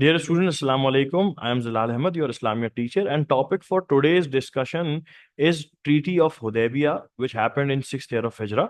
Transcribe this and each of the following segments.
Dear students, Assalamu alaikum. I am Zalal Ahmed, your Islamic teacher, and topic for today's discussion is Treaty of Hudaybiyah, which happened in 6th year of Hijrah.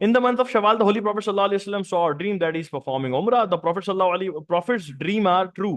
in the month of Shawwal, the Holy Prophet sallallahu alaihi wasallam saw a dream that he is performing Umrah. The Prophet sallallahu alaihi Prophet's dream are true.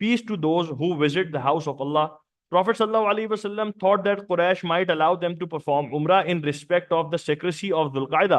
peace to those who visit the house of Allah. Prophet sallallahu alaihi wasallam thought that Quraysh might allow them to perform umrah in respect of the secrecy of Dhul-Qaida.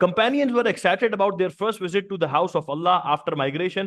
Companions were excited about their first visit to the house of Allah after migration.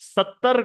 70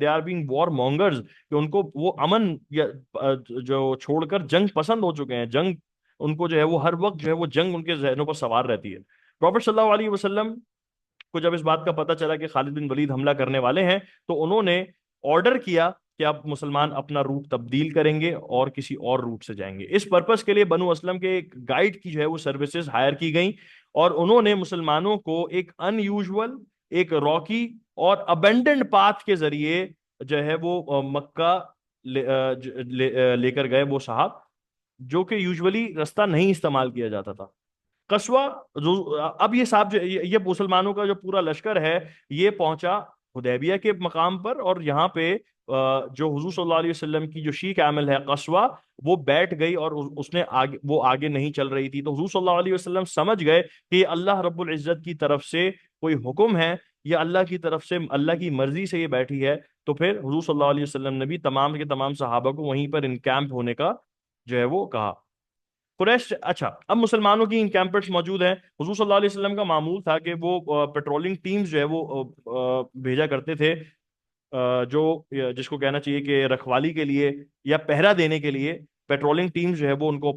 they are being وار مونگرز، کہ ان کو وہ امن جو چھوڑ کر جنگ پسند ہو چکے ہیں، جنگ ان کو جو ہے وہ ہر وقت جو ہے وہ جنگ ان کے ذہنوں پر سوار رہتی ہے۔ پروفیٹ صلی اللہ علیہ وسلم کو جب اس بات کا پتہ چلا کہ خالد بن ولید حملہ کرنے والے ہیں تو انہوں نے آرڈر کیا کہ اب مسلمان اپنا روٹ تبدیل کریں گے اور کسی اور روٹ سے جائیں گے۔ اس پرپس کے لیے بنو اسلم کے ایک گائیڈ کی جو ہے وہ سروسز ہائر کی گئیں، اور انہوں نے مسلمانوں کو ایک ان یوزول، ایک راکی اور ابینڈنڈ پاتھ کے ذریعے جو ہے وہ مکہ لے کر گئے، وہ صاحب جو کہ یوزولی رستہ نہیں استعمال کیا جاتا تھا۔ قصوہ، اب یہ صاحب یہ مسلمانوں کا جو پورا لشکر ہے یہ پہنچا حدیبیہ کے مقام پر، اور یہاں پہ جو حضور صلی اللہ علیہ وسلم کی جو شیخ عامل ہے قصوہ، وہ بیٹھ گئی اور اس نے وہ آگے نہیں چل رہی تھی، تو حضور صلی اللہ علیہ وسلم سمجھ گئے کہ یہ اللہ رب العزت کی طرف سے کوئی حکم ہے، یا اللہ کی طرف سے اللہ کی مرضی سے یہ بیٹھی ہے۔ تو پھر حضور صلی اللہ علیہ وسلم نے بھی تمام کے تمام صحابہ کو وہیں پر انکیمپ ہونے کا جو ہے وہ کہا۔ قریش، اچھا اب مسلمانوں کی انکیمپٹس موجود ہیں۔ حضور صلی اللہ علیہ وسلم کا معمول تھا کہ وہ پیٹرولنگ ٹیمز جو ہے وہ بھیجا کرتے تھے، جو جس کو کہنا چاہیے کہ رکھوالی کے لیے یا پہرا دینے کے لیے پیٹرولنگ ٹیمز جو ہے وہ ان کو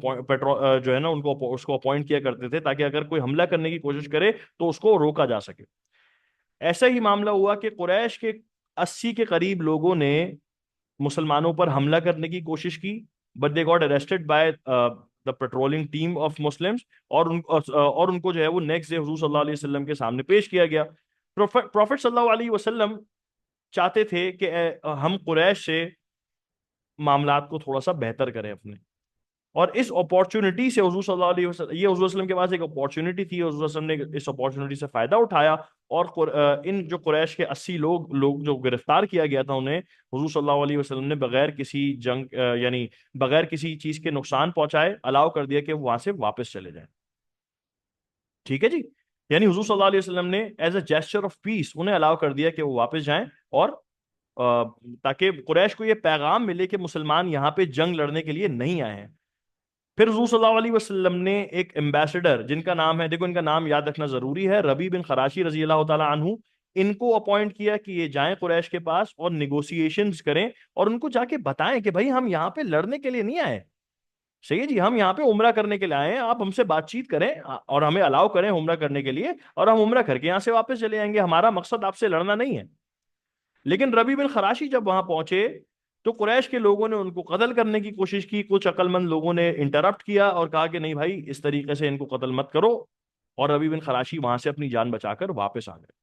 جو ہے نا ان کو اس کو اپوائنٹ کیا کرتے تھے، تاکہ اگر کوئی حملہ کرنے کی کوشش کرے تو اس کو روکا جا سکے۔ ایسا ہی معاملہ ہوا کہ قریش کے 80 کے قریب لوگوں نے مسلمانوں پر حملہ کرنے کی کوشش کی، but they got arrested by the patrolling team of Muslims, اور ان کو جو ہے وہ نیکسٹ ڈے حضور صلی اللہ علیہ وسلم کے سامنے پیش کیا گیا۔ پروفیٹ صلی اللہ علیہ وسلم چاہتے تھے کہ ہم قریش سے معاملات کو تھوڑا سا بہتر کریں اپنے، اور اس اپورچونٹی سے حضور صلی اللہ علیہ وسلم، یہ حضور صلی اللہ علیہ وسلم کے پاس ایک اپورچونٹی تھی، حضور صلی اللہ علیہ وسلم نے اس اپورچونٹی سے فائدہ اٹھایا، اور ان جو قریش کے 80 لوگ جو گرفتار کیا گیا تھا انہیں حضور صلی اللہ علیہ وسلم نے بغیر کسی جنگ یعنی بغیر کسی چیز کے نقصان پہنچائے الاؤ کر دیا کہ وہ وہاں سے واپس چلے جائیں۔ ٹھیک ہے جی، یعنی حضور صلی اللہ علیہ وسلم نے as a gesture of peace انہیں الاؤ کر دیا کہ وہ واپس جائیں، اور تاکہ قریش کو یہ پیغام ملے کہ مسلمان یہاں پہ جنگ لڑنے کے لیے نہیں آئے ہیں۔ پھر حضور صلی اللہ علیہ وسلم نے ایک ایمبیسڈر، جن کا نام ہے، دیکھو ان کا نام یاد رکھنا ضروری ہے، ربیع بن خراشی رضی اللہ تعالیٰ عنہ، ان کو اپوائنٹ کیا کہ یہ جائیں قریش کے پاس اور نیگوسیشنز کریں، اور ان کو جا کے بتائیں کہ بھائی ہم یہاں پہ لڑنے کے لیے نہیں آئے، صحیح ہے جی، ہم یہاں پہ عمرہ کرنے کے لیے آئے ہیں، آپ ہم سے بات چیت کریں اور ہمیں الاؤ کریں عمرہ کرنے کے لیے، اور ہم عمرہ کر کے یہاں سے واپس چلے آئیں گے، ہمارا مقصد آپ سے لڑنا نہیں ہے۔ لیکن ربیع بن خراشی جب وہاں پہنچے تو قریش کے لوگوں نے ان کو قتل کرنے کی کوشش کی، کچھ عقل مند لوگوں نے انٹرپٹ کیا اور کہا کہ نہیں بھائی اس طریقے سے ان کو قتل مت کرو، اور ربیع بن خراشی وہاں سے اپنی جان بچا کر واپس آ گئے۔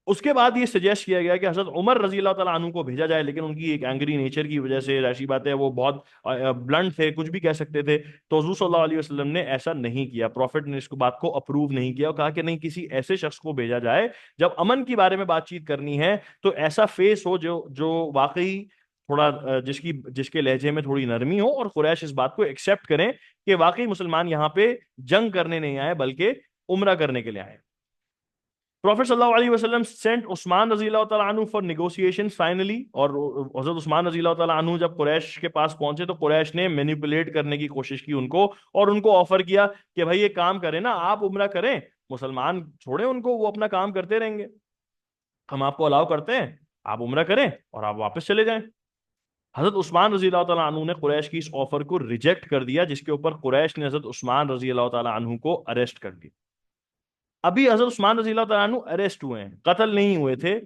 اس کے بعد یہ سجیسٹ کیا گیا کہ حضرت عمر رضی اللہ تعالیٰ عنہ کو بھیجا جائے، لیکن ان کی ایک اینگری نیچر کی وجہ سے، ایسی بات ہے وہ بہت بلنٹ تھے، کچھ بھی کہہ سکتے تھے، تو حضور صلی اللہ علیہ وسلم نے ایسا نہیں کیا، پروفٹ نے اس کو بات کو اپروو نہیں کیا، اور کہا کہ نہیں، کسی ایسے شخص کو بھیجا جائے جب امن کے بارے میں بات چیت کرنی ہے تو ایسا فیس ہو جو واقعی تھوڑا جس کے لہجے میں تھوڑی نرمی ہو، اور قریش اس بات کو ایکسیپٹ کریں کہ واقعی مسلمان یہاں پہ جنگ کرنے نہیں آئے بلکہ عمرہ کرنے کے لیے آئے۔ پروفیٹ صلی اللہ علیہ وسلم سینٹ عثمان رضی اللہ تعالیٰ عنہ فار نیگوسیشن فائنلی، اور حضرت عثمان رضی اللہ تعالیٰ عنہ جب قریش کے پاس پہنچے تو قریش نے مینیپولیٹ کرنے کی کوشش کی ان کو، اور ان کو آفر کیا کہ بھائی یہ کام کریں نا، آپ عمرہ کریں، مسلمان چھوڑیں ان کو، وہ اپنا کام کرتے رہیں گے، ہم آپ کو الاؤ کرتے ہیں، آپ عمرہ کریں اور آپ واپس چلے جائیں۔ حضرت عثمان رضی اللہ تعالیٰ عنہ نے قریش کی اس آفر کو ریجیکٹ کر دیا، جس کے اوپر قریش نے حضرت عثمان رضی اللہ تعالیٰ عنہ کو اریسٹ کر دیا۔ ابھی حضرت عثمان رضی اللہ تعالیٰ عنہ اریسٹ ہوئے ہیں، قتل نہیں ہوئے تھے،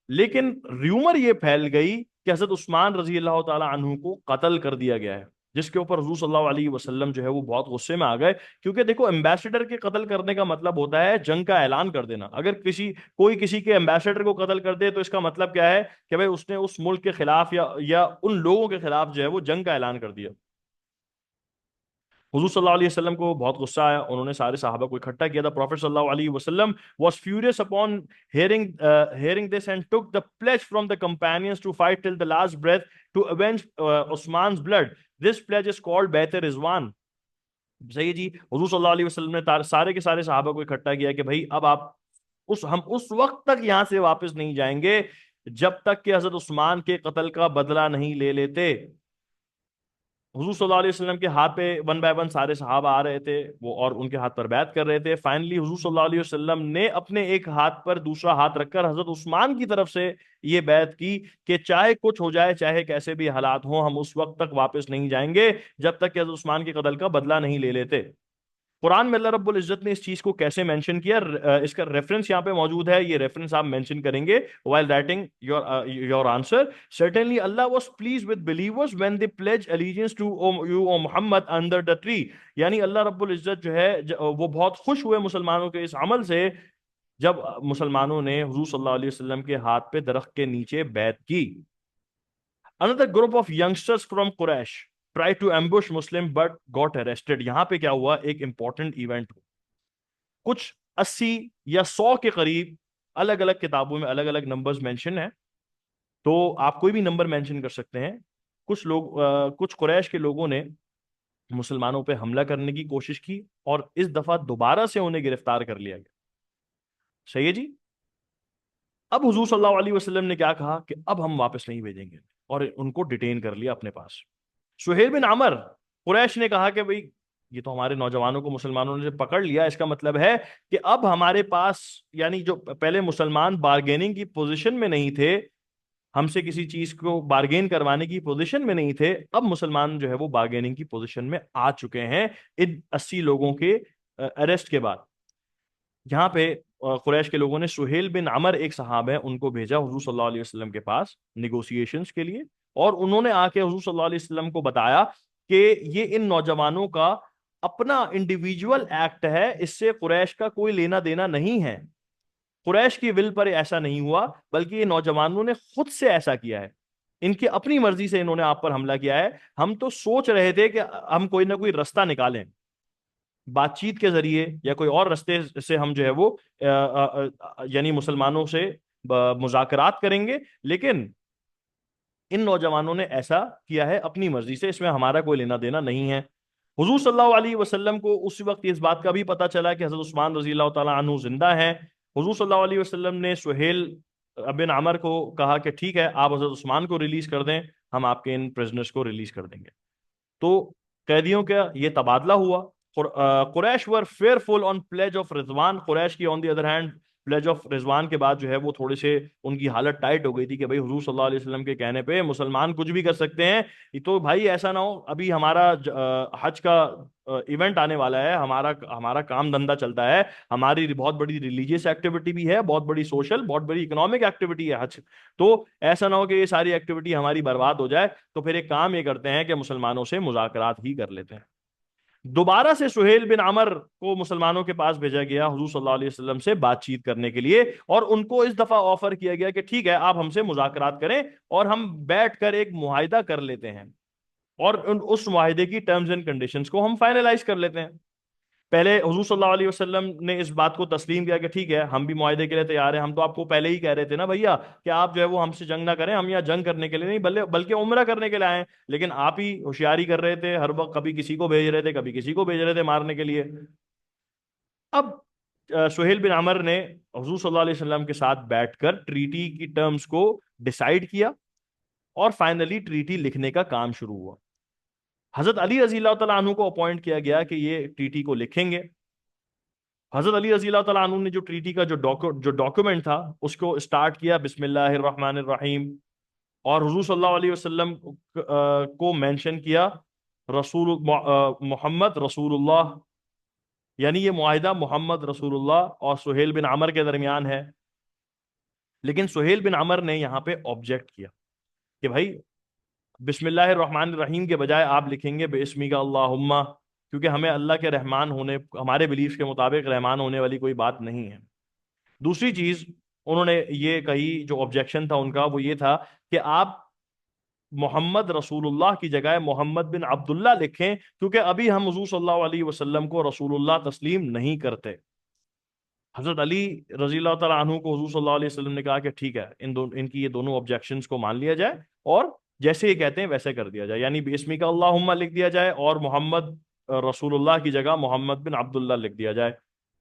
لیکن ریومر یہ پھیل گئی کہ حضرت عثمان رضی اللہ تعالیٰ عنہ کو قتل کر دیا گیا ہے، جس کے اوپر حضور صلی اللہ علیہ وسلم جو ہے وہ بہت غصے میں آ گئے، کیونکہ دیکھو ایمبیسڈر کے قتل کرنے کا مطلب ہوتا ہے جنگ کا اعلان کر دینا۔ اگر کوئی کسی کے ایمبیسڈر کو قتل کر دے تو اس کا مطلب کیا ہے کہ بھائی اس نے اس ملک کے خلاف یا ان لوگوں کے خلاف جو ہے وہ جنگ کا اعلان کر دیا۔ حضور صلی اللہ علیہ وسلم کو بہت غصہ آیا، انہوں نے سارے صحابہ کو اکٹھا کیا تھا۔ پروفیٹ صلی اللہ علیہ وسلم was furious upon hearing this and took the pledge from the companions to fight till the last breath to avenge Usman's blood. This pledge is called بیعت رضوان۔ صحیح جی، حضور صلی اللہ علیہ وسلم نے سارے کے سارے صحابہ کو اکٹھا کیا کہ بھائی اب آپ ہم اس وقت تک یہاں سے واپس نہیں جائیں گے جب تک کہ حضرت عثمان کے قتل کا بدلہ نہیں لے لیتے۔ حضور صلی اللہ علیہ وسلم کے ہاتھ پہ ون بائی ون سارے صحابہ آ رہے تھے وہ، اور ان کے ہاتھ پر بیعت کر رہے تھے. فائنلی حضور صلی اللہ علیہ وسلم نے اپنے ایک ہاتھ پر دوسرا ہاتھ رکھ کر حضرت عثمان کی طرف سے یہ بیعت کی کہ چاہے کچھ ہو جائے، چاہے کیسے بھی حالات ہوں، ہم اس وقت تک واپس نہیں جائیں گے جب تک کہ حضرت عثمان کے قتل کا بدلہ نہیں لے لیتے. قرآن میں اللہ رب العزت نے اس چیز کو کیسے مینشن کیا، اس کا ریفرنس یہاں پہ موجود ہے. یہ ریفرنس آپ مینشن کریں گے while writing your answer. Certainly Allah was pleased with believers when they pledge allegiance to you o Muhammad under the tree. یعنی اللہ رب العزت جو ہے وہ بہت خوش ہوئے مسلمانوں کے اس عمل سے جب مسلمانوں نے حضور صلی اللہ علیہ وسلم کے ہاتھ پہ درخت کے نیچے بیعت کی. Another group of youngsters from Quraysh tried to ambush Muslim but got arrested. یہاں پہ کیا ہوا، ایک امپورٹنٹ ایونٹ. کچھ 80 یا 100 کے قریب الگ الگ کتابوں میں الگ الگ نمبرز مینشن ہیں، تو آپ کوئی بھی نمبر مینشن کر سکتے ہیں. کچھ لوگ کچھ قریش کے لوگوں نے مسلمانوں پہ حملہ کرنے کی کوشش کی اور اس دفعہ دوبارہ سے انہیں گرفتار کر لیا گیا. صحیح ہے جی. اب حضور صلی اللہ علیہ وسلم نے کیا کہا کہ اب ہم واپس نہیں بھیجیں گے، اور ان کو ڈیٹین کر لیا اپنے پاس. سہیل بن عمر، قریش نے کہا کہ بھئی یہ تو ہمارے نوجوانوں کو مسلمانوں نے پکڑ لیا، اس کا مطلب ہے کہ اب ہمارے پاس، یعنی جو پہلے مسلمان بارگیننگ کی پوزیشن میں نہیں تھے، ہم سے کسی چیز کو بارگین کروانے کی پوزیشن میں نہیں تھے، اب مسلمان جو ہے وہ بارگیننگ کی پوزیشن میں آ چکے ہیں ان 80 لوگوں کے اریسٹ کے بعد. یہاں پہ قریش کے لوگوں نے سہیل بن عمر، ایک صحابہ ہیں، ان کو بھیجا حضور صلی اللہ علیہ وسلم کے پاس نیگوسیشنز کے لیے، اور انہوں نے آ کے حضور صلی اللہ علیہ وسلم کو بتایا کہ یہ ان نوجوانوں کا اپنا انڈیویجول ایکٹ ہے، اس سے قریش کا کوئی لینا دینا نہیں ہے. قریش کی ول پر ایسا نہیں ہوا، بلکہ یہ نوجوانوں نے خود سے ایسا کیا ہے، ان کی اپنی مرضی سے انہوں نے آپ پر حملہ کیا ہے. ہم تو سوچ رہے تھے کہ ہم کوئی نہ کوئی رستہ نکالیں، بات چیت کے ذریعے یا کوئی اور رستے سے ہم جو ہے وہ یعنی مسلمانوں سے مذاکرات کریں گے، لیکن ان نوجوانوں نے ایسا کیا ہے اپنی مرضی سے، اس میں ہمارا کوئی لینا دینا نہیں ہے. حضور صلی اللہ علیہ وسلم کو اس وقت اس بات کا بھی پتہ چلا کہ حضرت عثمان رضی اللہ تعالیٰ عنہ زندہ ہیں. حضور صلی اللہ علیہ وسلم نے سہیل بن عمر کو کہا کہ ٹھیک ہے، آپ حضرت عثمان کو ریلیز کر دیں، ہم آپ کے ان پریزنرز کو ریلیز کر دیں گے. تو قیدیوں کا یہ تبادلہ ہوا. Quraysh were fearful on pledge of Ridwan. Quraysh کی on the other hand pledge of Ridwan کے بعد جو ہے وہ تھوڑے سے ان کی حالت ٹائٹ ہو گئی تھی کہ بھائی حضور صلی اللہ علیہ وسلم کے کہنے پہ مسلمان کچھ بھی کر سکتے ہیں، تو بھائی ایسا نہ ہو، ابھی ہمارا حج کا ایونٹ آنے والا ہے، ہمارا کام دھندا چلتا ہے، ہماری بہت بڑی ریلیجیس ایکٹیویٹی بھی ہے، بہت بڑی سوشل، بہت بڑی اکنامک ایکٹیویٹی ہے حج، تو ایسا نہ ہو کہ یہ ساری ایکٹیویٹی ہماری برباد ہو جائے. تو پھر ایک کام یہ کرتے ہیں کہ مسلمانوں سے مذاکرات ہی کر لیتے ہیں. دوبارہ سے سہیل بن عمر کو مسلمانوں کے پاس بھیجا گیا حضور صلی اللہ علیہ وسلم سے بات چیت کرنے کے لیے، اور ان کو اس دفعہ آفر کیا گیا کہ ٹھیک ہے، آپ ہم سے مذاکرات کریں اور ہم بیٹھ کر ایک معاہدہ کر لیتے ہیں، اور اس معاہدے کی ٹرمز اینڈ کنڈیشنز کو ہم فائنلائز کر لیتے ہیں. پہلے حضور صلی اللہ علیہ وسلم نے اس بات کو تسلیم کیا کہ ٹھیک ہے، ہم بھی معاہدے کے لیے تیار ہیں، ہم تو آپ کو پہلے ہی کہہ رہے تھے نا بھیا کہ آپ جو ہے وہ ہم سے جنگ نہ کریں، ہم یہاں جنگ کرنے کے لیے نہیں بلکہ عمرہ کرنے کے لیے آئے ہیں، لیکن آپ ہی ہوشیاری کر رہے تھے، ہر وقت کبھی کسی کو بھیج رہے تھے، کبھی کسی کو بھیج رہے تھے مارنے کے لیے. اب سہیل بن عمر نے حضور صلی اللہ علیہ وسلم کے ساتھ بیٹھ کر ٹریٹی کی ٹرمز کو ڈیسائیڈ کیا، اور فائنلی ٹریٹی لکھنے کا کام شروع ہوا. حضرت علی رضی اللہ تعالیٰ عنہ کو اپوائنٹ کیا گیا کہ یہ ٹریٹی کو لکھیں گے. حضرت علی رضی اللہ تعالیٰ عنہ نے جو ٹریٹی کا جو ڈاکومنٹ تھا اس کو اسٹارٹ کیا بسم اللہ الرحمن الرحیم، اور حضور صلی اللہ علیہ وسلم کو مینشن کیا محمد رسول اللہ، یعنی یہ معاہدہ محمد رسول اللہ اور سہیل بن عمر کے درمیان ہے. لیکن سہیل بن عمر نے یہاں پہ آبجیکٹ کیا کہ بھائی بسم اللہ الرحمن الرحیم کے بجائے آپ لکھیں گے باسمی کا اللہم، کیونکہ ہمیں اللہ کے رحمان ہونے، ہمارے بلیف کے مطابق رحمان ہونے والی کوئی بات نہیں ہے. دوسری چیز انہوں نے یہ کہی، جو آبجیکشن تھا ان کا وہ یہ تھا کہ آپ محمد رسول اللہ کی جگہ محمد بن عبداللہ لکھیں، کیونکہ ابھی ہم حضور صلی اللہ علیہ وسلم کو رسول اللہ تسلیم نہیں کرتے. حضرت علی رضی اللہ تعالیٰ عنہ کو حضور صلی اللہ علیہ وسلم نے کہا کہ ٹھیک ہے، ان کی یہ دونوں آبجیکشنز کو مان لیا جائے، اور جیسے یہ کہتے ہیں ویسے کر دیا جائے، یعنی باسمی کا اللہم لکھ دیا جائے اور محمد رسول اللہ کی جگہ محمد بن عبداللہ لکھ دیا جائے.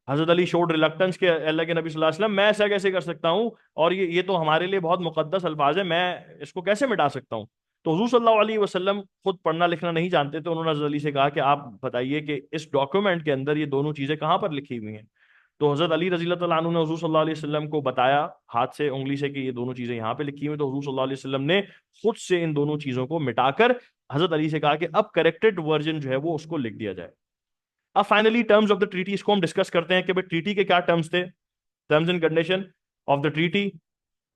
حضرت علی شوڈ ریلکٹنس کہ اللہ کے نبی صلی اللہ علیہ وسلم میں ایسا کیسے کر سکتا ہوں، اور یہ تو ہمارے لیے بہت مقدس الفاظ ہے، میں اس کو کیسے مٹا سکتا ہوں. تو حضور صلی اللہ علیہ وسلم خود پڑھنا لکھنا نہیں جانتے تھے. انہوں نے حضرت علی سے کہا کہ آپ بتائیے کہ اس ڈاکومنٹ کے اندر یہ دونوں چیزیں کہاں پر لکھی ہوئی ہیں. تو حضرت علی رضی اللہ تعالیٰ عنہ نے حضور صلی اللہ علیہ وسلم کو بتایا ہاتھ سے انگلی سے کہ یہ دونوں چیزیں یہاں پہ لکھی ہوئی ہیں. تو حضور صلی اللہ علیہ وسلم نے خود سے ان دونوں چیزوں کو مٹا کر حضرت علی سے کہا کہ اب کریکٹڈ ورژن جو ہے وہ اس کو لکھ دیا جائے. اب finally terms of the treaty اس کو ہم ڈسکس کرتے ہیں کہ بھائی ٹریٹی کے کیا ٹرمز تھے. Terms and condition of the treaty.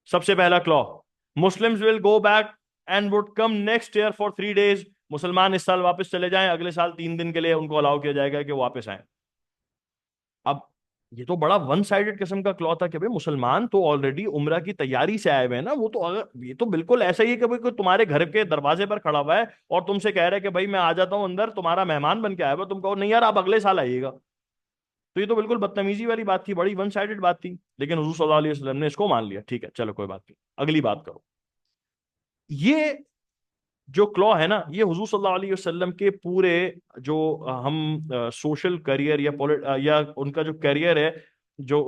سب سے پہلا کلا, Muslims will go back and would come next year for 3 days. مسلمان اس سال واپس چلے جائیں, اگلے سال 3 دن کے لیے ان کو الاؤ کیا جائے گا کہ واپس آئیں. اب یہ تو بڑا ون سائیڈڈ قسم کا کلا تھا کہ بھائی مسلمان تو آلریڈی عمرہ کی تیاری سے آئے ہوئے ہیں نا, وہ تو اگر یہ تو بالکل ایسا ہی ہے کہ بھائی کوئی تمہارے گھر کے دروازے پر کھڑا ہوا ہے اور تم سے کہہ رہے کہ بھائی میں آ جاتا ہوں اندر, تمہارا مہمان بن کے آیا ہوا, تم کہو نہیں یار آپ اگلے سال آئیے گا. تو یہ تو بالکل بدتمیزی والی بات تھی, بڑی ون سائیڈڈ بات تھی. لیکن حضور صلی اللہ علیہ وسلم نے اس کو مان لیا, ٹھیک ہے چلو کوئی بات نہیں, اگلی بات کرو. یہ جو کلا ہے نا, یہ حضور صلی اللہ علیہ وسلم کے پورے جو ہم سوشل کریئر یا ان کا جو کیریئر ہے جو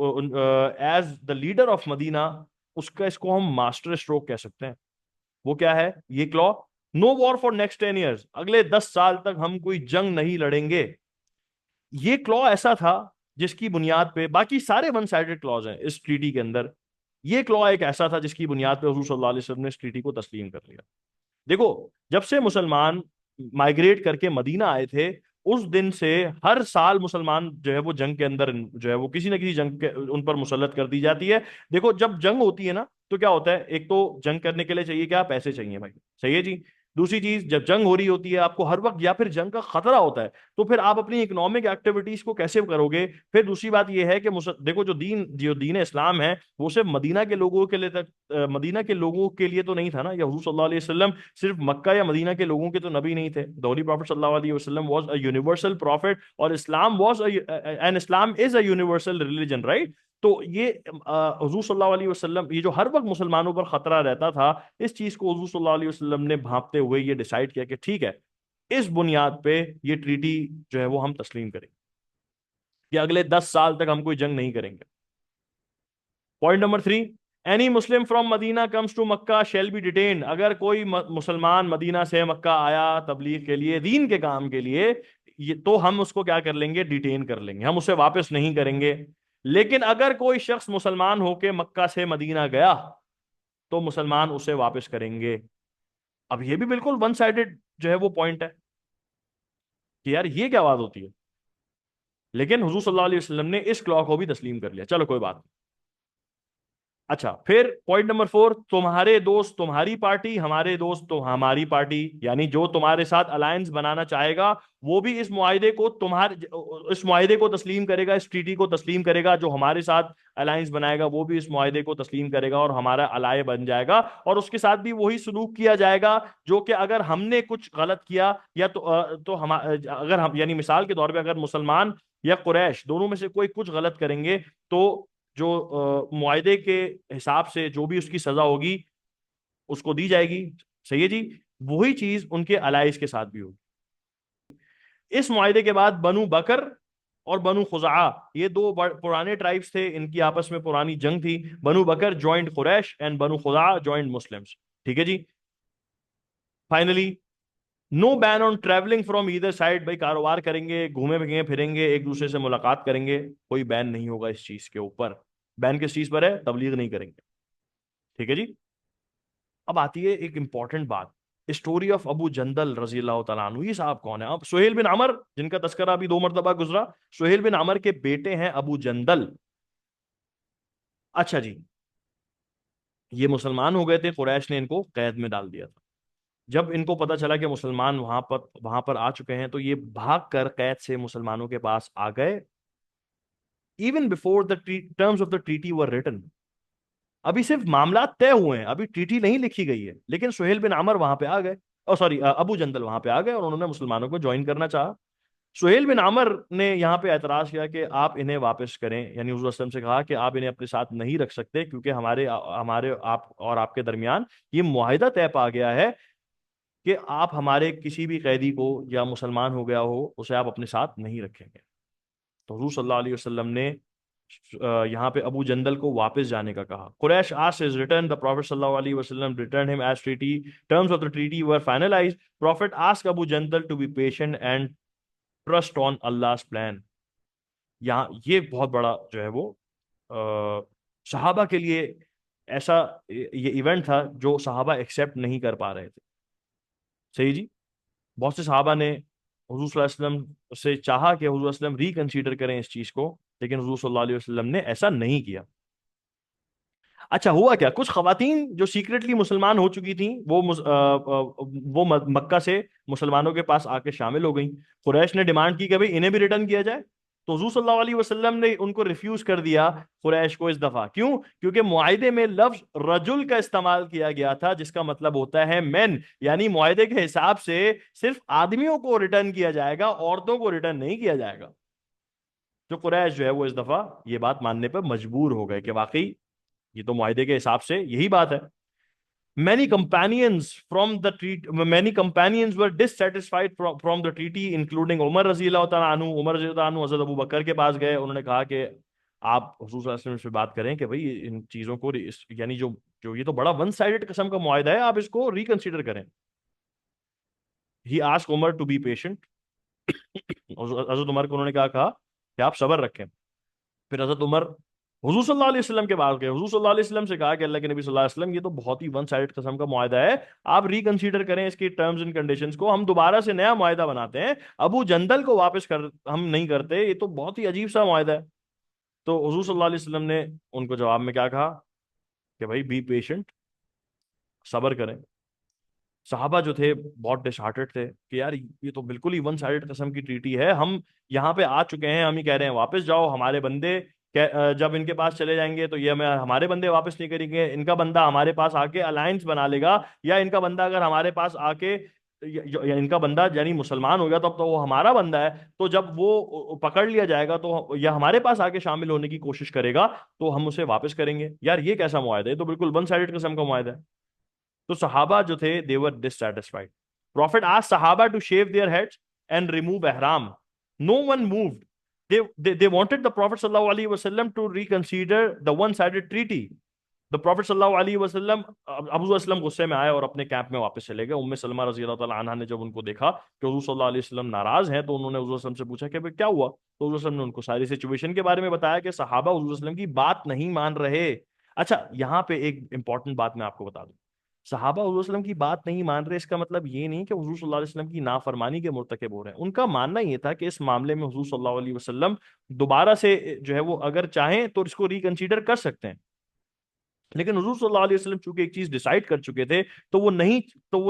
ایز دا لیڈر آف مدینہ, اس کو ہم ماسٹر اسٹروک کہہ سکتے ہیں. وہ کیا ہے یہ کلا؟ نو وار فار نیکسٹ 10 years, اگلے 10 سال تک ہم کوئی جنگ نہیں لڑیں گے. یہ کلا ایسا تھا جس کی بنیاد پہ باقی سارے ون سائیڈڈ کلاز ہیں اس ٹریٹی کے اندر, یہ کلا ایک ایسا تھا جس کی بنیاد پہ حضور صلی اللہ علیہ وسلم نے اس ٹریٹی کو تسلیم کر لیا. دیکھو جب سے مسلمان مائگریٹ کر کے مدینہ آئے تھے اس دن سے ہر سال مسلمان جو ہے وہ جنگ کے اندر جو ہے وہ کسی نہ کسی جنگ کے ان پر مسلط کر دی جاتی ہے. دیکھو جب جنگ ہوتی ہے نا تو کیا ہوتا ہے, ایک تو جنگ کرنے کے لیے چاہیے کیا, پیسے چاہیے بھائی, صحیح ہے جی. دوسری چیز, جب جنگ ہو رہی ہوتی ہے آپ کو ہر وقت یا پھر جنگ کا خطرہ ہوتا ہے, تو پھر آپ اپنی اکنامک ایکٹیویٹیز کو کیسے کرو گے. پھر دوسری بات یہ ہے کہ دیکھو جو دین اسلام ہے وہ صرف مدینہ کے لوگوں کے لیے مدینہ کے لوگوں کے لیے تو نہیں تھا نا, یا حضور صلی اللہ علیہ وسلم صرف مکہ یا مدینہ کے لوگوں کے تو نبی نہیں تھے. The Holy Prophet صلی اللہ علیہ وسلم was a universal prophet, اور اسلام was and Islam is a universal religion, right. تو یہ حضور صلی اللہ علیہ وسلم, یہ جو ہر وقت مسلمانوں پر خطرہ رہتا تھا, اس چیز کو حضور صلی اللہ علیہ وسلم نے بھانپتے ہوئے یہ ڈیسائیڈ کیا کہ ٹھیک ہے اس بنیاد پہ یہ ٹریٹی جو ہے وہ ہم تسلیم کریں گے کہ اگلے 10 سال تک ہم کوئی جنگ نہیں کریں گے. Point number 3, any Muslim from Medina comes to Mecca shall be detained. اگر کوئی مسلمان مدینہ سے مکہ آیا تبلیغ کے لیے, دین کے کام کے لیے, تو ہم اس کو کیا کر لیں گے, ڈیٹین کر لیں گے, ہم اسے واپس نہیں کریں گے. لیکن اگر کوئی شخص مسلمان ہو کے مکہ سے مدینہ گیا تو مسلمان اسے واپس کریں گے. اب یہ بھی بالکل ون سائیڈڈ جو ہے وہ پوائنٹ ہے کہ یار یہ کیا بات ہوتی ہے, لیکن حضور صلی اللہ علیہ وسلم نے اس کلا کو بھی تسلیم کر لیا, چلو کوئی بات نہیں. اچھا پھر پوائنٹ نمبر 4, تمہارے دوست تمہاری پارٹی, ہمارے دوست تو ہماری پارٹی, یعنی جو تمہارے ساتھ الائنس بنانا چاہے گا وہ بھی اس معاہدے کو تسلیم کرے گا, اس ٹریٹی کو تسلیم کرے گا. جو ہمارے ساتھ الائنس بنائے گا وہ بھی اس معاہدے کو تسلیم کرے گا اور ہمارا الائے بن جائے گا, اور اس کے ساتھ بھی وہی سلوک کیا جائے گا جو کہ اگر ہم نے کچھ غلط کیا یا تو ہم اگر ہم, یعنی مثال کے طور پہ اگر مسلمان یا قریش دونوں میں سے کوئی کچھ غلط کریں گے تو جو معاہدے کے حساب سے جو بھی اس کی سزا ہوگی اس کو دی جائے گی, صحیح ہے جی. وہی چیز ان کے الائز کے ساتھ بھی ہوگی. اس معاہدے کے بعد بنو بکر اور بنو خزاعہ, یہ دو پرانے ٹرائبس تھے, ان کی آپس میں پرانی جنگ تھی. بنو بکر جوائنڈ قریش اینڈ بنو خزاعہ جوائنڈ مسلمس, ٹھیک ہے جی. Finally no ban on traveling from either side, بھائی کاروبار کریں گے, گھومے پھریں گے, ایک دوسرے سے ملاقات کریں گے, کوئی بین نہیں ہوگا اس چیز کے اوپر. بین کس چیز پر ہے, تبلیغ نہیں کریں گے, ٹھیک ہے جی. اب آتی ہے ایک امپورٹنٹ بات, اسٹوری آف ابو جندل رضی اللہ تعالیٰ عنہ. یہ صاحب کون ہے؟ اب سہیل بن عمر, جن کا تذکرہ ابھی 2 مرتبہ گزرا, سہیل بن عمر کے بیٹے ہیں ابو جندل. اچھا جی, یہ مسلمان ہو گئے تھے, قریش نے ان کو قید میں ڈال دیا تھا. جب ان کو پتا چلا کہ مسلمان وہاں پر آ چکے ہیں تو یہ بھاگ کر قید سے مسلمانوں کے پاس آ گئے. Even before the terms of the treaty were return, ابھی صرف معاملات طے ہوئے ہیں, ابھی ٹریٹی نہیں لکھی گئی ہے, لیکن سہیل بن عمر وہاں پہ آ گئے, ابو جندل وہاں پہ آ گئے اور انہوں نے مسلمانوں کو جوائن کرنا چاہا. سہیل بن عمر نے یہاں پہ اعتراض کیا کہ آپ انہیں واپس کریں, یعنی حضور صلی اللہ علیہ وسلم سے کہا کہ آپ انہیں اپنے ساتھ نہیں رکھ سکتے کیونکہ ہمارے آپ اور آپ کے درمیان یہ معاہدہ طے پا گیا ہے کہ آپ ہمارے کسی بھی قیدی کو یا مسلمان ہو گیا ہو اسے آپ اپنے ساتھ نہیں رکھیں گے. تو حضور صلی اللہ علیہ وسلم نے یہاں پہ ابو جندل کو واپس جانے کا کہا. قریش asked his return. The Prophet sallallahu alaihi wasallam returned him as treaty. Terms of the treaty were finalized. Prophet asked Abu Jandal to be patient and trust on Allah's plan. یہاں یہ بہت بڑا جو ہے وہ صحابہ کے لیے ایسا یہ ایونٹ تھا جو صحابہ ایکسیپٹ نہیں کر پا رہے تھے. صحیح جی. بہت سے صحابہ نے حضور صلی اللہ علیہ وسلم سے چاہا کہ حضور صلی اللہ علیہ وسلم ریکنسیڈر کریں اس چیز کو، لیکن حضور صلی اللہ علیہ وسلم نے ایسا نہیں کیا. اچھا ہوا کیا، کچھ خواتین جو سیکریٹلی مسلمان ہو چکی تھیں وہ مکہ سے مسلمانوں کے پاس آ کے شامل ہو گئیں. قریش نے ڈیمانڈ کی کہ بھئی انہیں بھی ریٹرن کیا جائے، تو حضور صلی اللہ علیہ وسلم نے ان کو ریفیوز کر دیا قریش کو اس دفعہ. کیوں؟ کیونکہ معاہدے میں لفظ رجل کا استعمال کیا گیا تھا جس کا مطلب ہوتا ہے مین، یعنی معاہدے کے حساب سے صرف آدمیوں کو ریٹرن کیا جائے گا، عورتوں کو ریٹرن نہیں کیا جائے گا. جو قریش جو ہے وہ اس دفعہ یہ بات ماننے پر مجبور ہو گئے کہ واقعی یہ تو معاہدے کے حساب سے یہی بات ہے. Many companions were dissatisfied from the treaty, including عمر رضی اللہ تعالیٰ عنہ. عمر رضی اللہ عنہ حضرت ابو بکر کے پاس گئے، انہوں نے کہا کہ آپ حضور صلی اللہ علیہ وسلم سے بات کریں کہ بھئی ان چیزوں کو یعنی جو یہ تو بڑا ون سائیڈڈ قسم کا معاہدہ ہے، آپ اس کو ریکنسیڈر کریں. He asked Umar to be patient. حضرت عمر کو انہوں نے کہا کہ آپ صبر رکھیں. پھر حضرت عمر حضور صلی اللہ علیہ وسلم کے پاس گئے، حضور صلی اللہ علیہ وسلم سے کہا کہ اللہ کے نبی صلی اللہ علیہ وسلم یہ تو بہت ہی ون سائیڈ قسم کا معاہدہ ہے، آپ ریکنسیڈر کریں اس کی ٹرمز اینڈ کنڈیشنز کو، ہم دوبارہ سے نیا معاہدہ بناتے ہیں، ابو جندل کو واپس ہم نہیں کرتے، یہ تو بہت ہی عجیب سا معاہدہ ہے. تو حضور صلی اللہ علیہ وسلم نے ان کو جواب میں کیا کہا کہ بھائی بی پیشنٹ، صبر کریں. صحابہ جو تھے بہت ڈس ہارٹڈ تھے کہ یار یہ تو بالکل ہی ون سائیڈ قسم کی ٹریٹی ہے، ہم یہاں پہ آ چکے ہیں، ہم ہی کہہ رہے ہیں واپس جاؤ، ہمارے بندے جب ان کے پاس چلے جائیں گے تو یہ ہمارے بندے واپس نہیں کریں گے، ان کا بندہ ہمارے پاس آ کے الائنس بنا لے گا، یا ان کا بندہ اگر ہمارے پاس آ کے ان کا بندہ یعنی مسلمان ہو گیا تب تو وہ ہمارا بندہ ہے، تو جب وہ پکڑ لیا جائے گا تو یا ہمارے پاس آ کے شامل ہونے کی کوشش کرے گا تو ہم اسے واپس کریں گے. یار یہ کیسا معاہدہ ہے، تو بالکل ون سائیڈ قسم کا معاہدہ ہے. تو صحابہ جو تھے they were dissatisfied. Prophet asked صحابہ to shave their heads and remove ihram. No one moved. They wanted the Prophet sallallahu alaihi wasallam to reconsider the one-sided treaty. The Prophet sallallahu alaihi wasallam ابو وسلم غصے میں آئے اور اپنے camp میں واپس چلے گئے. ام سلمہ رضی اللہ تعالیٰ عنہ نے جب ان کو دیکھا کہ حضور صلی اللہ علیہ وسلم ناراض ہیں تو انہوں نے حضور صلی اللہ علیہ وسلم سے پوچھا کہ کیا ہوا، تو حضور صلی اللہ علیہ وسلم نے ان کو ساری سچویشن کے بارے میں بتایا کہ صحابہ حضور صلی اللہ علیہ وسلم کی بات نہیں مان رہے. اچھا یہاں پہ ایک امپورٹنٹ بات میں آپ کو بتا دوں، صحابہ حضور صلی اللہ علیہ وسلم کی بات نہیں مان رہے، اس کا مطلب یہ نہیں کہ حضور صلی اللہ علیہ وسلم کی نافرمانی کے مرتکب ہو رہے ہیں. ان کا ماننا یہ تھا کہ اس معاملے میں حضور صلی اللہ علیہ وسلم دوبارہ سے جو ہے وہ اگر چاہیں تو اس کو ریکنسیڈر کر سکتے ہیں، لیکن حضور صلی اللہ علیہ وسلم چونکہ ایک چیز ڈیسائیڈ کر چکے تھے تو وہ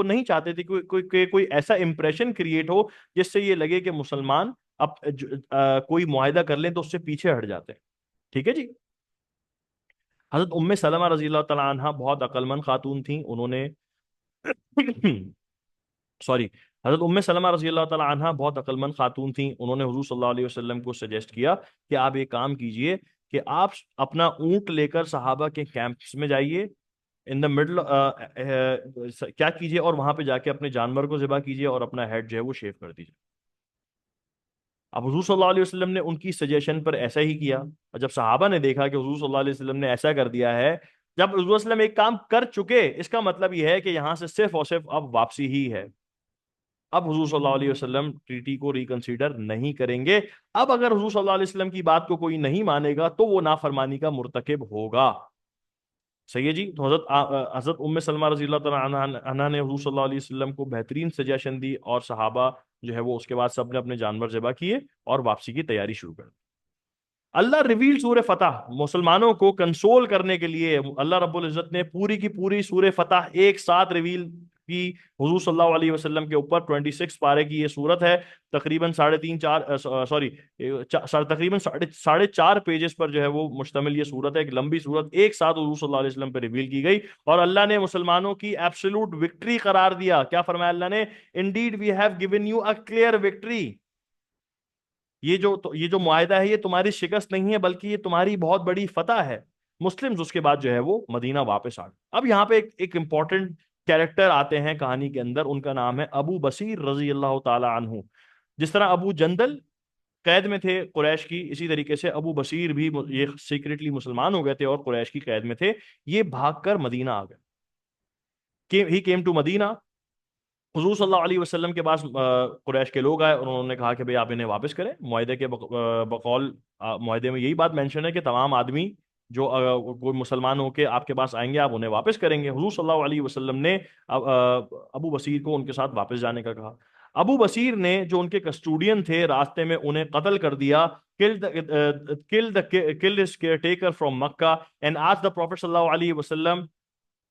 نہیں چاہتے تھے کہ کوئی ایسا امپریشن کریٹ ہو جس سے یہ لگے کہ مسلمان اب کوئی معاہدہ کر لیں تو اس سے پیچھے ہٹ جاتے ہیں. ٹھیک ہے جی. حضرت ام سلمہ رضی اللہ تعالیٰ عنہ بہت عقل مند خاتون تھیں، انہوں نے سوری حضرت ام سلمہ رضی اللہ تعالیٰ عنہ بہت عقل مند خاتون تھیں، انہوں نے حضور صلی اللہ علیہ وسلم کو سجیسٹ کیا کہ آپ ایک کام کیجئے کہ آپ اپنا اونٹ لے کر صحابہ کے کیمپس میں جائیے ان دا مڈل، کیا کیجئے اور وہاں پہ جا کے اپنے جانور کو ذبح کیجئے اور اپنا ہیڈ جو ہے وہ شیو کر دیجئے. اب حضور صلی اللہ علیہ وسلم نے ان کی سجیشن پر ایسا ہی کیا، اور جب صحابہ نے دیکھا کہ حضور صلی اللہ علیہ وسلم نے ایسا کر دیا ہے، جب حضور صلی اللہ علیہ وسلم ایک کام کر چکے اس کا مطلب یہ ہے کہ یہاں سے صرف اور صرف اب واپسی ہی ہے. اب حضور صلی اللہ علیہ وسلم ٹریٹی کو ریکنسیڈر نہیں کریں گے. اب اگر حضور صلی اللہ علیہ وسلم کی بات کو کوئی نہیں مانے گا تو وہ نافرمانی کا مرتکب ہوگا. صحیح ہے جی. تو حضرت ام سلمہ رضی اللہ تعالیٰ عنہ نے حضور صلی اللہ علیہ وسلم کو بہترین سجیشن دی، اور صحابہ جو ہے وہ اس کے بعد سب نے اپنے جانور ذبح کیے اور واپسی کی تیاری شروع کر دی. اللہ ریویل سورہ فتح مسلمانوں کو کنسول کرنے کے لیے اللہ رب العزت نے پوری کی پوری سورہ فتح ایک ساتھ ریویل کی حضور صلی اللہ علیہ وسلم کے اوپر. 26 پارے کی یہ سورت ہے، تقریباً تقریباً 4.5 پیجز پر جو ہے وہ مشتمل یہ سورت ہے. ایک لمبی سورت ایک ساتھ حضور صلی اللہ علیہ وسلم پہ ریویل کی گئی، اور اللہ نے مسلمانوں کی ایبسولوٹ وکٹری قرار دیا. کیا فرمایا اللہ نے؟ Indeed we have given you a clear victory. یہ جو معاہدہ ہے یہ تمہاری شکست نہیں ہے بلکہ یہ تمہاری بہت بڑی فتح ہے. مسلمز اس کے بعد جو ہے وہ مدینہ واپس آ گئے. اب یہاں پہ ایک امپورٹنٹ کیریکٹر آتے ہیں کہانی کے اندر، ان کا نام ہے ابو بصیر رضی اللہ تعالی عنہ. جس طرح ابو جندل قید میں تھے قریش کی، اسی طریقے سے ابو بصیر بھی یہ سیکریٹلی مسلمان ہو گئے تھے اور قریش کی قید میں تھے. یہ بھاگ کر مدینہ آ گئے. ہی کیم ٹو مدینہ. حضور صلی اللہ علیہ وسلم کے پاس قریش کے لوگ آئے اور انہوں نے کہا کہ بھئی آپ انہیں واپس کریں. معاہدے کے بقول معاہدے میں یہی بات مینشن ہے کہ تمام آدمی جو کوئی مسلمان ہو کے آپ کے پاس آئیں گے آپ انہیں واپس کریں گے. حضور صلی اللہ علیہ وسلم نے ابو بصیر کو ان کے ساتھ واپس جانے کا کہا. ابو بصیر نے جو ان کے کسٹوڈین تھے راستے میں انہیں قتل کر دیا. killed his caretaker from Makkah and asked the Prophet صلی اللہ علیہ وسلم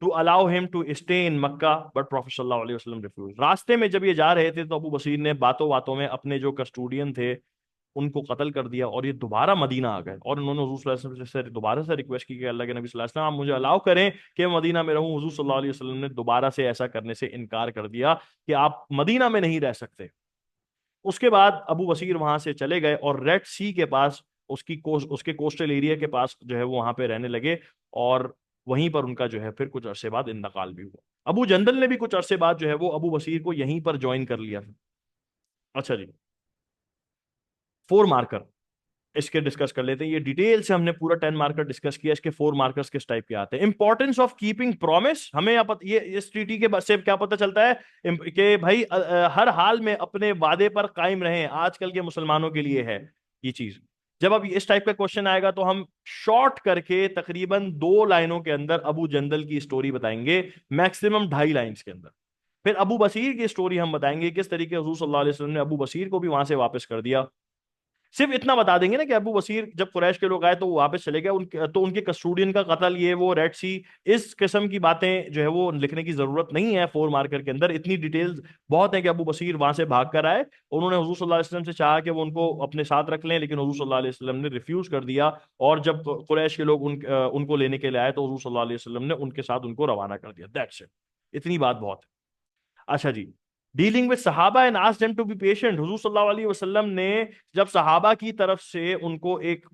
to allow him to stay in Makkah, but Prophet صلی اللہ علیہ وسلم refused. راستے میں جب یہ جا رہے تھے تو ابو بصیر نے باتوں باتوں میں اپنے جو کسٹوڈین تھے ان کو قتل کر دیا اور یہ دوبارہ مدینہ آ گئے اور انہوں نے حضور صلی اللہ علیہ وسلم سے دوبارہ سے ریکویسٹ کی کہ اللہ کے نبی صلی اللہ علیہ وسلم آپ مجھے الاؤ کریں کہ مدینہ میں رہوں. حضور صلی اللہ علیہ وسلم نے دوبارہ سے ایسا کرنے سے انکار کر دیا کہ آپ مدینہ میں نہیں رہ سکتے. اس کے بعد ابو بصیر وہاں سے چلے گئے اور ریڈ سی کے پاس اس کے کوسٹل ایریا کے پاس جو ہے وہ وہاں پہ رہنے لگے اور وہیں پر ان کا جو ہے پھر کچھ عرصے بعد انتقال بھی ہوا. ابو جندل نے بھی کچھ عرصے بعد جو ہے وہ ابو بصیر کو یہیں پر جوائن کر لیا تھا. اچھا جی، 4 مارکر اس کے ڈسکس کر لیتے ہیں. یہ ڈیٹیل سے ہم نے پورا 10 مارکر ڈسکس کیا. اس کے 4 مارکرز کس ٹائپ کے آتے ہیں. Importance of keeping promise. ہمیں یہ اس ٹریٹی کے سے کیا پتہ چلتا ہے کہ بھائی ہر حال میں اپنے وعدے پر قائم رہیں. آج کل کے مسلمانوں کے لیے ہے یہ چیز. جب اب اس ٹائپ کا کوشچن آئے گا تو ہم شارٹ کر کے تقریباً 2 لائنوں کے اندر ابو جندل کی اسٹوری بتائیں گے, میکسیمم 2.5 لائنز کے اندر. پھر ابو بصیر کی اسٹوری ہم بتائیں گے کس طریقے حضور صلی اللہ علیہ وسلم نے ابو بصیر کو بھی وہاں سے واپس کر دیا. صرف اتنا بتا دیں گے نا کہ ابو بصیر جب قریش کے لوگ آئے تو وہ واپس چلے گئے, تو ان کے کسٹوڈین کا قتل, یہ وہ ریڈ سی, اس قسم کی باتیں جو ہے وہ لکھنے کی ضرورت نہیں ہے 4 مارکر کے اندر. اتنی ڈیٹیلز بہت ہیں کہ ابو بصیر وہاں سے بھاگ کر آئے, انہوں نے حضور صلی اللہ علیہ وسلم سے چاہا کہ وہ ان کو اپنے ساتھ رکھ لیں, لیکن حضور صلی اللہ علیہ وسلم نے ریفیوز کر دیا. اور جب قریش کے لوگ ان کو لینے کے لیے آئے تو حضور صلی اللہ علیہ وسلم نے ان کے ساتھ ان کو روانہ کر دیا. That's it. اتنی بات بہت ہے. اچھا جی, ڈیلنگ وتھ صحابہ and ask them to be patient. حضور صلی اللہ علیہ وسلم نے جب صحابہ کی طرف سے ان کو ایک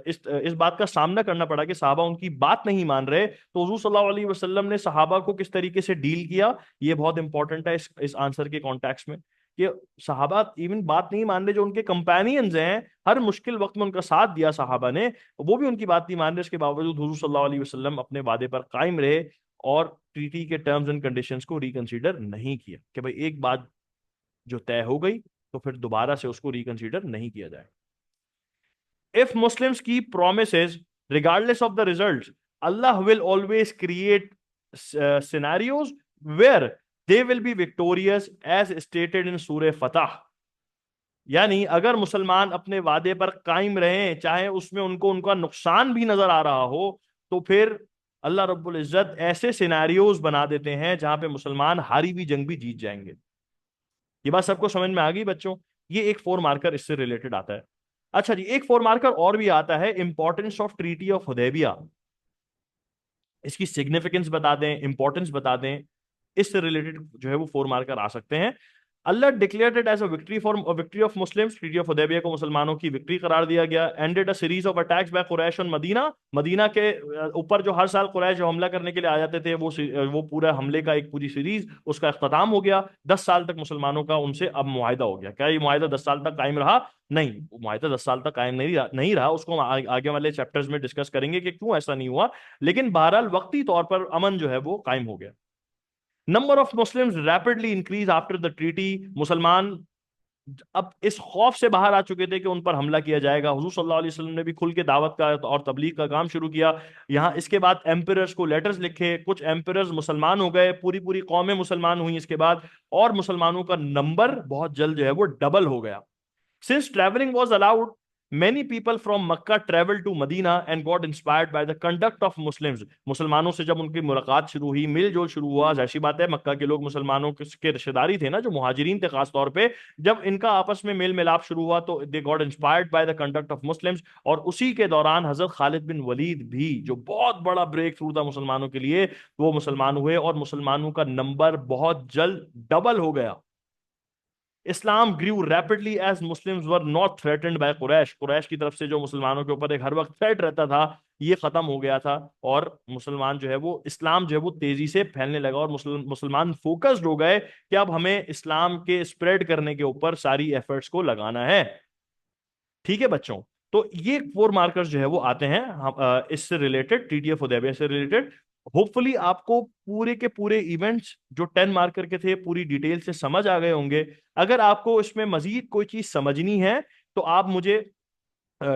اس بات کا سامنا کرنا پڑا کہ صحابہ ان کی بات نہیں مان رہے, تو حضور صلی اللہ علیہ وسلم نے صحابہ کو کس طریقے سے ڈیل کیا, یہ بہت امپورٹنٹ ہے اس آنسر کے کانٹیکسٹ میں. کہ صحابہ ایون بات نہیں مان رہے, جو ان کے کمپینینز ہیں ہر مشکل وقت میں ان کا ساتھ دیا صحابہ نے, وہ بھی ان کی بات نہیں مان رہے. اس کے باوجود حضور صلی اللہ علیہ وسلم اپنے وعدے پر قائم رہے اور ٹریٹی کے ٹرمز اینڈ کنڈیشنز کو ریکنسیڈر نہیں کیا کہ بھئی ایک بات جو طے ہو گئی تو پھر دوبارہ سے اس کو ریکنسیڈر نہیں کیا جائے. If Muslims keep promises regardless of the results, Allah will always create scenarios where they will be victorious as stated in Surah Fatah. یعنی اگر مسلمان اپنے وعدے پر قائم رہیں چاہے اس میں ان کا نقصان بھی نظر آ رہا ہو, تو پھر اللہ رب العزت ایسے سیناریوز بنا دیتے ہیں جہاں پہ مسلمان ہاری بھی جنگ بھی جیت جائیں گے. یہ بات سب کو سمجھ میں آ گئی بچوں؟ یہ ایک 4 مارکر اس سے ریلیٹڈ آتا ہے. اچھا جی, ایک 4 مارکر اور بھی آتا ہے, امپورٹنس آف ٹریٹی آف حدیبیہ. اس کی سگنیفیکنس بتا دیں, امپورٹنس بتا دیں, اس سے ریلیٹڈ جو ہے وہ 4 مارکر آ سکتے ہیں. Allah declared it as a victory of Muslims. Treaty of Hudaybiyyah کو مسلمانوں کی وکٹری قرار دیا گیا. Ended a series of attacks by Quraysh on Medina. Medina کے اوپر جو ہر سال قریش جو حملہ کرنے کے لیے آ جاتے تھے وہ پورا حملے کا ایک پوری سیریز اس کا اختتام ہو گیا. 10 سال تک مسلمانوں کا ان سے اب معاہدہ ہو گیا. کیا یہ معاہدہ 10 سال تک قائم رہا؟ نہیں, معاہدہ 10 سال تک قائم نہیں رہا. اس کو ہم آگے والے چیپٹرز میں ڈسکس کریں گے کہ کیوں ایسا نہیں ہوا, لیکن بہرحال وقتی طور پر امن جو ہے وہ قائم ہو گیا. Number of Muslims rapidly increase after the treaty. مسلمان اب اس خوف سے باہر آ چکے تھے کہ ان پر حملہ کیا جائے گا. حضور صلی اللہ علیہ وسلم نے بھی کھل کے دعوت کا اور تبلیغ کا کام شروع کیا. یہاں اس کے بعد ایمپررز کو لیٹرز لکھے, کچھ ایمپررز مسلمان ہو گئے, پوری قومیں مسلمان ہوئیں اس کے بعد, اور مسلمانوں کا نمبر بہت جلد جو ہے وہ ڈبل ہو گیا. Since traveling was allowed, many people from Makkah traveled to Medina and got inspired by the conduct of Muslims. مسلمانوں سے جب ان کی ملاقات شروع ہوئی, میل جول شروع ہوا, ظاہر سی بات ہے مکہ کے لوگ مسلمانوں کے رشتہ داری تھے نا, جو مہاجرین تھے خاص طور پہ, جب ان کا آپس میں میل ملاپ شروع ہوا تو they got inspired by the conduct of Muslims. اور اسی کے دوران حضرت خالد بن ولید بھی, جو بہت بڑا بریک تھرو تھا مسلمانوں کے لیے, وہ مسلمان ہوئے اور مسلمانوں کا نمبر بہت جلد ڈبل ہو گیا. اسلام grew rapidly as Muslims were not threatened by قریش. قریش کی طرف سے جو مسلمانوں کے اوپر ایک ہر وقت تھریٹ رہتا تھا, یہ ختم ہو گیا تھا, اور مسلمان جو ہے وہ اسلام جو ہے وہ تیزی سے پھیلنے لگا, اور مسلمان فوکسڈ ہو گئے کہ اب ہمیں اسلام کے اسپریڈ کرنے کے اوپر ساری ایفرٹس کو لگانا ہے. ٹھیک ہے بچوں؟ تو یہ 4 مارکرز جو ہے وہ آتے ہیں اس سے ریلیٹڈ، ٹی ٹی ایف حدیبیہ سے ریلیٹڈ. ہوپ فلی آپ کو پورے کے پورے ایونٹس جو 10 مارکر کے تھے پوری ڈیٹیل سے سمجھ آ گئے ہوں گے. اگر آپ کو اس میں مزید کوئی چیز سمجھنی ہے تو آپ مجھے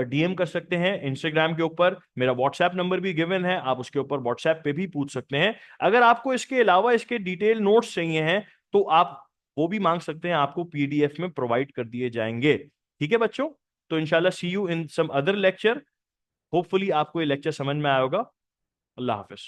ڈی ایم کر سکتے ہیں انسٹاگرام کے اوپر. میرا واٹس ایپ نمبر بھی گیون ہے، آپ اس کے اوپر واٹس ایپ پہ بھی پوچھ سکتے ہیں. اگر آپ کو اس کے علاوہ اس کے ڈیٹیل نوٹس چاہیے ہیں تو آپ وہ بھی مانگ سکتے ہیں، آپ کو پی ڈی ایف میں پرووائڈ کر دیے جائیں گے. ٹھیک ہے بچوں؟ تو انشاءاللہ see you in some other lecture. Hopefully آپ کو یہ لیکچر سمجھ میں آئے ہوگا. اللہ حافظ.